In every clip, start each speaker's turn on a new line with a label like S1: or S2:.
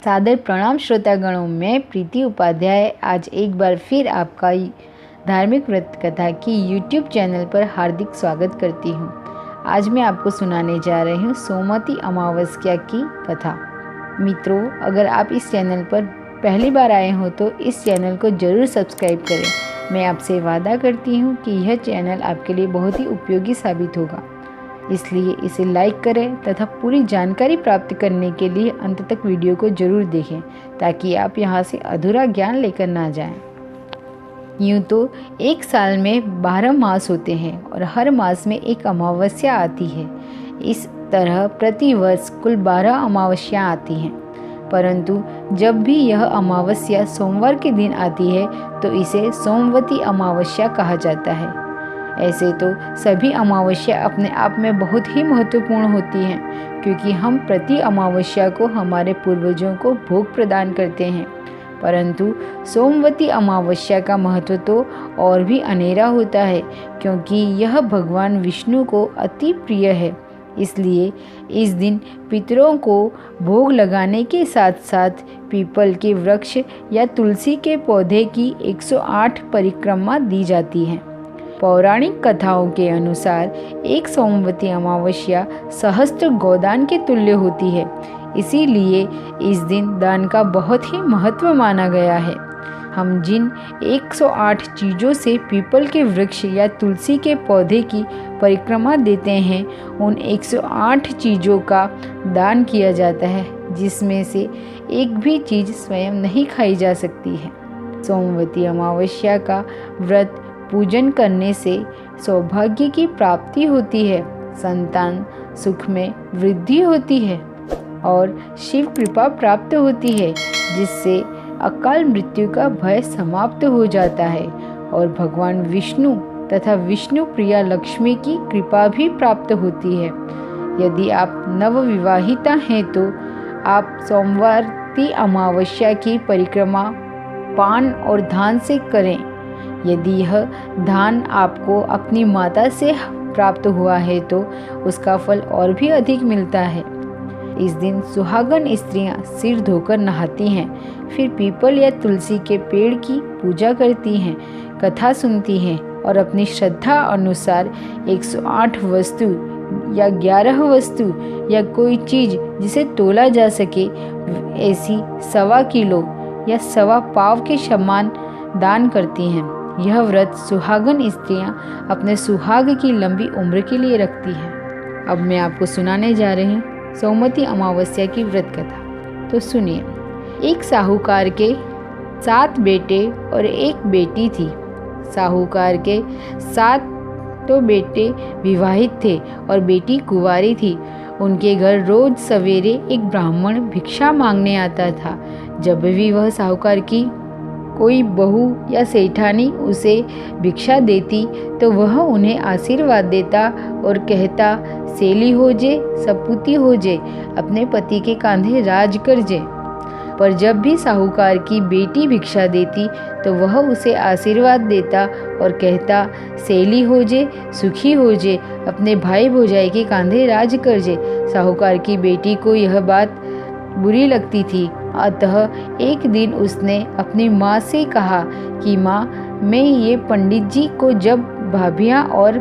S1: सादर प्रणाम श्रोतागणों, मैं प्रीति उपाध्याय आज एक बार फिर आपका धार्मिक व्रत कथा की YouTube चैनल पर हार्दिक स्वागत करती हूँ। आज मैं आपको सुनाने जा रही हूँ सोमवती अमावस्या की कथा। मित्रों, अगर आप इस चैनल पर पहली बार आए हो तो इस चैनल को ज़रूर सब्सक्राइब करें। मैं आपसे वादा करती हूँ कि यह चैनल आपके लिए बहुत ही उपयोगी साबित होगा, इसलिए इसे लाइक करें तथा पूरी जानकारी प्राप्त करने के लिए अंत तक वीडियो को जरूर देखें, ताकि आप यहाँ से अधूरा ज्ञान लेकर ना जाएं। यूँ तो एक साल में 12 मास होते हैं और हर मास में एक अमावस्या आती है। इस तरह प्रति वर्ष कुल 12 अमावस्या आती हैं, परंतु जब भी यह अमावस्या सोमवार के दिन आती है तो इसे सोमवती अमावस्या कहा जाता है। ऐसे तो सभी अमावस्या अपने आप में बहुत ही महत्वपूर्ण होती हैं, क्योंकि हम प्रति अमावस्या को हमारे पूर्वजों को भोग प्रदान करते हैं, परंतु सोमवती अमावस्या का महत्व तो और भी अनेरा होता है, क्योंकि यह भगवान विष्णु को अति प्रिय है। इसलिए इस दिन पितरों को भोग लगाने के साथ साथ पीपल के वृक्ष या तुलसी के पौधे की 108 परिक्रमा दी जाती है। पौराणिक कथाओं के अनुसार एक सोमवती अमावस्या सहस्त्र गोदान के तुल्य होती है, इसीलिए इस दिन दान का बहुत ही महत्व माना गया है। हम जिन 108 चीज़ों से पीपल के वृक्ष या तुलसी के पौधे की परिक्रमा देते हैं, उन 108 चीज़ों का दान किया जाता है, जिसमें से एक भी चीज़ स्वयं नहीं खाई जा सकती है। सोमवती अमावस्या का व्रत पूजन करने से सौभाग्य की प्राप्ति होती है, संतान सुख में वृद्धि होती है और शिव कृपा प्राप्त होती है, जिससे अकाल मृत्यु का भय समाप्त हो जाता है और भगवान विष्णु तथा विष्णु प्रिया लक्ष्मी की कृपा भी प्राप्त होती है। यदि आप नवविवाहिता हैं तो आप सोमवती अमावस्या की परिक्रमा पान और धान से करें। यदि यह धान आपको अपनी माता से प्राप्त हुआ है तो उसका फल और भी अधिक मिलता है। इस दिन सुहागन स्त्रियां सिर धोकर नहाती हैं, फिर पीपल या तुलसी के पेड़ की पूजा करती हैं, कथा सुनती हैं और अपनी श्रद्धा अनुसार 108 वस्तु या 11 वस्तु या कोई चीज़ जिसे तोला जा सके, ऐसी 1.25 किलो या 1.25 पाव के समान दान करती हैं। यह व्रत सुहागन स्त्रियां अपने सुहाग की लंबी उम्र के लिए रखती हैं। अब मैं आपको सुनाने जा रही हूँ सोमवती अमावस्या की व्रत कथा। तो सुनिए। एक साहूकार के 7 बेटे और 1 बेटी थी। साहूकार के 7 तो बेटे विवाहित थे और बेटी कुंवारी थी। उनके घर रोज सवेरे एक ब्राह्मण भिक्षा मांगने आता था। जब भी वह साहूकार की कोई बहू या सेठानी उसे भिक्षा देती तो वह उन्हें आशीर्वाद देता और कहता, सेली हो जे, सपूती हो जे, अपने पति के कांधे राज कर जे। पर जब भी साहूकार की बेटी भिक्षा देती तो वह उसे आशीर्वाद देता और कहता, सेली हो जे, सुखी हो जे, अपने भाई भौजाई के कांधे राज कर जे। साहूकार की बेटी को यह बात बुरी लगती थी, अतः एक दिन उसने अपनी माँ से कहा कि माँ, मैं ये पंडित जी को जब भाभियाँ और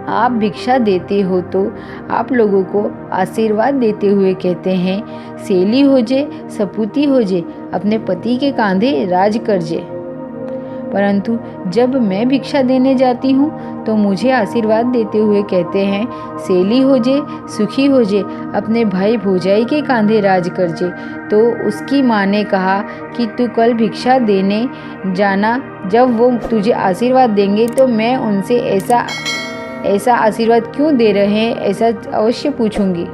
S1: आप भिक्षा देते हो तो आप लोगों को आशीर्वाद देते हुए कहते हैं, सेली हो जे, सपूती हो जे, अपने पति के कांधे राज कर जे, परंतु जब मैं भिक्षा देने जाती हूँ तो मुझे आशीर्वाद देते हुए कहते हैं, सेली हो जे, सुखी हो जे, अपने भाई भौजाई के कांधे राज कर जे। तो उसकी माँ ने कहा कि तू कल भिक्षा देने जाना, जब वो तुझे आशीर्वाद देंगे तो मैं उनसे ऐसा आशीर्वाद क्यों दे रहे हैं, ऐसा अवश्य पूछूंगी।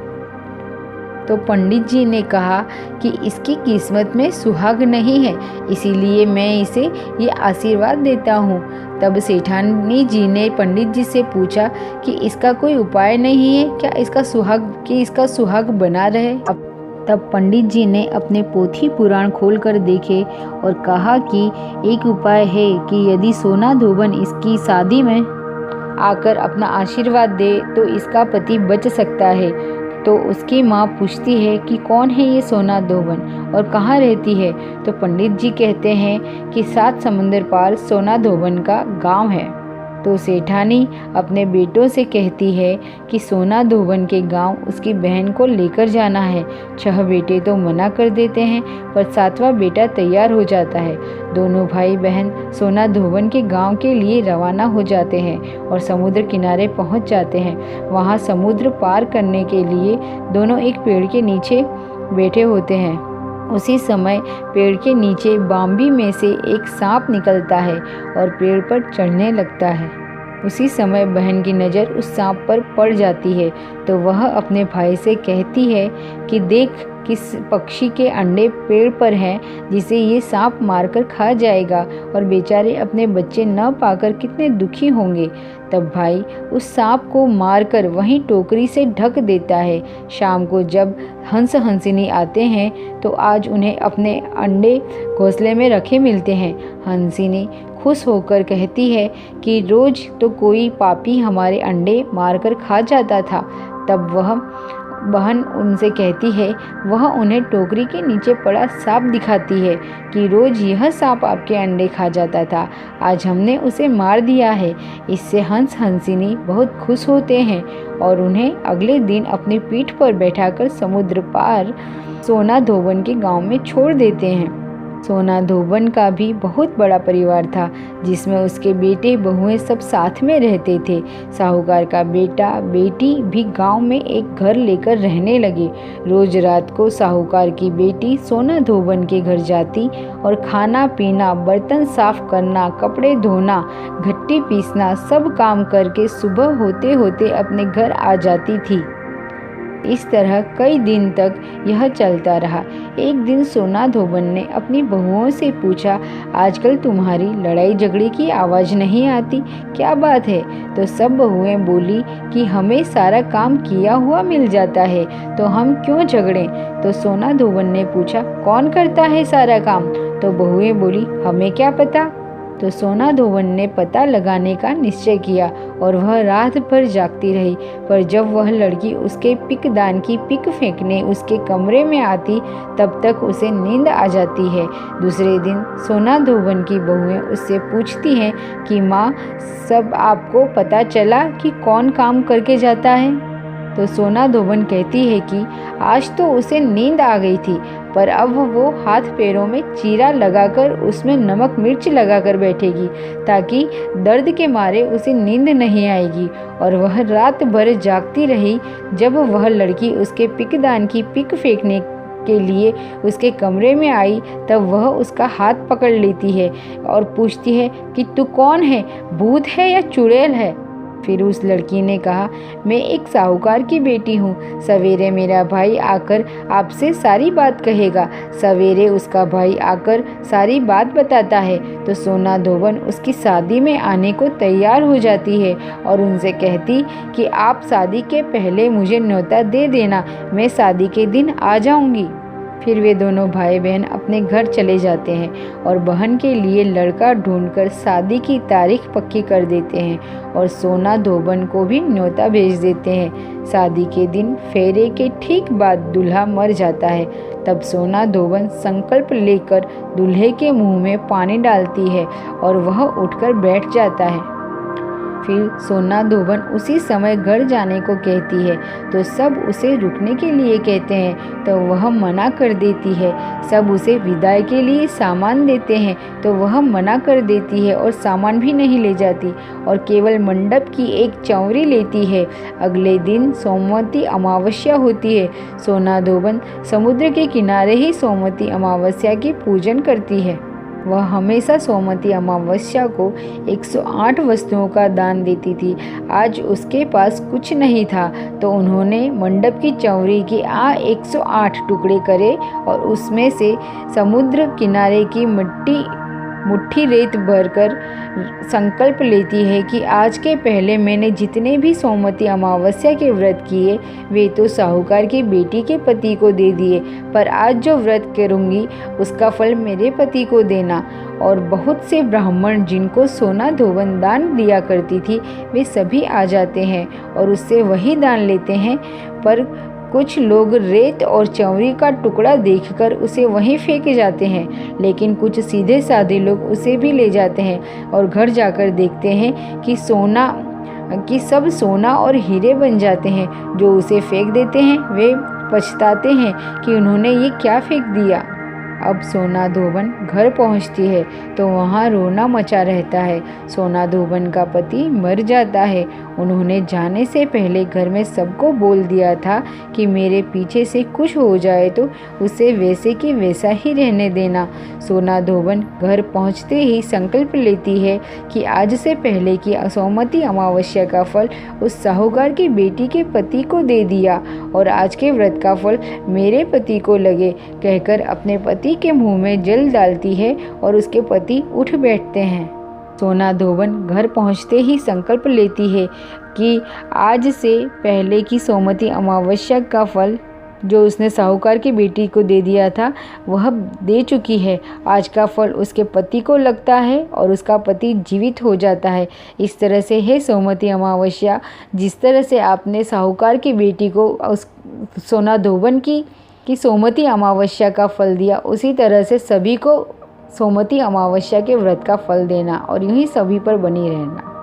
S1: तो पंडित जी ने कहा कि इसकी किस्मत में सुहाग नहीं है, इसीलिए मैं इसे ये आशीर्वाद देता हूँ। तब सेठानी जी ने पंडित जी से पूछा कि इसका कोई उपाय नहीं है क्या, इसका सुहाग बना रहे। तब पंडित जी ने अपने पोथी पुराण खोलकर देखे और कहा कि एक उपाय है कि यदि सोना धोबन इसकी शादी में आकर अपना आशीर्वाद दे तो इसका पति बच सकता है। तो उसकी माँ पूछती है कि कौन है ये सोना धोबन और कहाँ रहती है। तो पंडित जी कहते हैं कि 7 समुंदर पार सोना धोबन का गांव है। तो सेठानी अपने बेटों से कहती है कि सोना धोबन के गांव उसकी बहन को लेकर जाना है। 6 बेटे तो मना कर देते हैं, पर 7वां बेटा तैयार हो जाता है। दोनों भाई बहन सोना धोबन के गांव के लिए रवाना हो जाते हैं और समुद्र किनारे पहुंच जाते हैं। वहां समुद्र पार करने के लिए दोनों एक पेड़ के नीचे बैठे होते हैं। उसी समय पेड़ के नीचे बाम्बी में से एक सांप निकलता है और पेड़ पर चढ़ने लगता है। उसी समय बहन की नज़र उस सांप पर पड़ जाती है, तो वह अपने भाई से कहती है कि देख, किस पक्षी के अंडे पेड़ पर हैं जिसे ये सांप मारकर खा जाएगा, और बेचारे अपने बच्चे न पाकर कितने दुखी होंगे। तब भाई उस सांप को मारकर वहीं टोकरी से ढक देता है। शाम को जब हंस हंसिनी आते हैं तो आज उन्हें अपने अंडे घोंसले में रखे मिलते हैं। हंसिनी खुश होकर कहती है कि रोज तो कोई पापी हमारे अंडे मारकर खा जाता था। तब वह बहन उनसे कहती है, वह उन्हें टोकरी के नीचे पड़ा सांप दिखाती है कि रोज यह सांप आपके अंडे खा जाता था, आज हमने उसे मार दिया है। इससे हंस हंसिनी बहुत खुश होते हैं और उन्हें अगले दिन अपनी पीठ पर बैठाकर समुद्र पार सोना धोबन के गांव में छोड़ देते हैं। सोना धोबन का भी बहुत बड़ा परिवार था, जिसमें उसके बेटे बहुएं सब साथ में रहते थे। साहूकार का बेटा बेटी भी गांव में एक घर लेकर रहने लगे। रोज रात को साहूकार की बेटी सोना धोबन के घर जाती और खाना पीना, बर्तन साफ करना, कपड़े धोना, घट्टी पीसना सब काम करके सुबह होते होते अपने घर आ जाती थी। इस तरह कई दिन तक यह चलता रहा। एक दिन सोना धोबन ने अपनी बहुओं से पूछा, आजकल तुम्हारी लड़ाई झगड़े की आवाज़ नहीं आती, क्या बात है? तो सब बहुएं बोली कि हमें सारा काम किया हुआ मिल जाता है, तो हम क्यों झगड़ें? तो सोना धोबन ने पूछा, कौन करता है सारा काम? तो बहुएं बोली, हमें क्या पता। तो सोना धोबन ने पता लगाने का निश्चय किया और वह रात भर जागती रही। पर जब वह लड़की उसके पिकदान की पिक फेंकने उसके कमरे में आती, तब तक उसे नींद आ जाती है। दूसरे दिन सोना धोबन की बहुएं उससे पूछती हैं कि माँ, सब आपको पता चला कि कौन काम करके जाता है? तो सोना धोबन कहती है कि आज तो उसे नींद आ गई थी, पर अब वो हाथ पैरों में चीरा लगाकर उसमें नमक मिर्च लगाकर बैठेगी, ताकि दर्द के मारे उसे नींद नहीं आएगी। और वह रात भर जागती रही। जब वह लड़की उसके पिकदान की पिक फेंकने के लिए उसके कमरे में आई, तब वह उसका हाथ पकड़ लेती है और पूछती है कि तू कौन है, भूत है या चुड़ैल है? फिर उस लड़की ने कहा, मैं एक साहूकार की बेटी हूँ। सवेरे मेरा भाई आकर आपसे सारी बात कहेगा। सवेरे उसका भाई आकर सारी बात बताता है। तो सोना धोबन उसकी शादी में आने को तैयार हो जाती है और उनसे कहती कि आप शादी के पहले मुझे न्योता दे देना, मैं शादी के दिन आ जाऊँगी। फिर वे दोनों भाई बहन अपने घर चले जाते हैं और बहन के लिए लड़का ढूंढकर शादी की तारीख पक्की कर देते हैं और सोना धोबन को भी न्योता भेज देते हैं। शादी के दिन फेरे के ठीक बाद दूल्हा मर जाता है। तब सोना धोबन संकल्प लेकर दूल्हे के मुंह में पानी डालती है और वह उठकर बैठ जाता है। फिर सोना धोबन उसी समय घर जाने को कहती है, तो सब उसे रुकने के लिए कहते हैं, तो वह मना कर देती है। सब उसे विदाई के लिए सामान देते हैं, तो वह मना कर देती है और सामान भी नहीं ले जाती और केवल मंडप की एक चौंवरी लेती है। अगले दिन सोमवती अमावस्या होती है। सोना धोबन समुद्र के किनारे ही सोमवती अमावस्या की पूजन करती है। वह हमेशा सोमवती अमावस्या को 108 वस्तुओं का दान देती थी। आज उसके पास कुछ नहीं था, तो उन्होंने मंडप की चौंवरी के 108 टुकड़े करे और उसमें से समुद्र किनारे की मुट्ठी रेत भरकर संकल्प लेती है कि आज के पहले मैंने जितने भी सोमवती अमावस्या के व्रत किए वे तो साहूकार की बेटी के पति को दे दिए, पर आज जो व्रत करूँगी उसका फल मेरे पति को देना। और बहुत से ब्राह्मण जिनको सोना धोबन दान दिया करती थी वे सभी आ जाते हैं और उससे वही दान लेते हैं, पर कुछ लोग रेत और चौरी का टुकड़ा देखकर उसे वहीं फेंक जाते हैं, लेकिन कुछ सीधे साधे लोग उसे भी ले जाते हैं और घर जाकर देखते हैं कि सब सोना और हीरे बन जाते हैं। जो उसे फेंक देते हैं वे पछताते हैं कि उन्होंने ये क्या फेंक दिया। अब सोना धोबन घर पहुंचती है तो वहाँ रोना मचा रहता है। सोना धोबन का पति मर जाता है। उन्होंने जाने से पहले घर में सबको बोल दिया था कि मेरे पीछे से कुछ हो जाए तो उसे वैसे कि वैसा ही रहने देना। सोना धोबन घर पहुंचते ही संकल्प लेती है कि आज से पहले की सोमवती अमावस्या का फल उस साहूकार की बेटी के पति को दे दिया और आज के व्रत का फल मेरे पति को लगे, कहकर अपने पति के मुंह में जल डालती है और उसके पति उठ बैठते हैं। सोना धोबन घर पहुंचते ही संकल्प लेती है कि आज से पहले की सोमवती अमावस्या का फल जो उसने साहूकार की बेटी को दे दिया था वह दे चुकी है। आज का फल उसके पति को लगता है और उसका पति जीवित हो जाता है। इस तरह से है सोमवती अमावस्या। जिस तरह से आपने साहूकार की बेटी को उस सोना धोबन की सोमवती अमावस्या का फल दिया, उसी तरह से सभी को सोमवती अमावस्या के व्रत का फल देना और यूं ही सभी पर बनी रहना।